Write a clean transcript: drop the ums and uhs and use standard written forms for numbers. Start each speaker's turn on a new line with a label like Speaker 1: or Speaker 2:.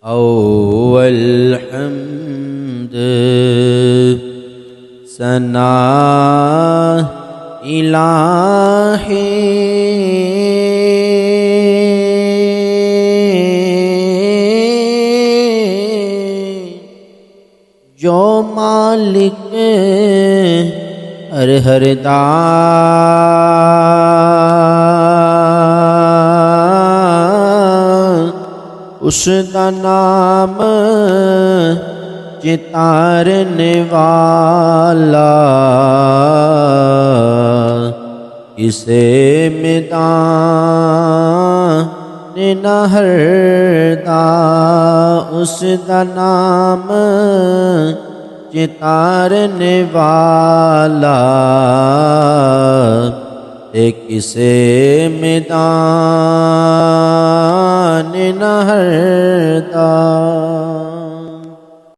Speaker 1: अव्वल हम्द सना इलाही जो मालिक हर हर दा उसदा नाम चितारने वाला किसे मैदान नहरदा उसदा नाम चितारने वाला ते किसे मैदान नहरदा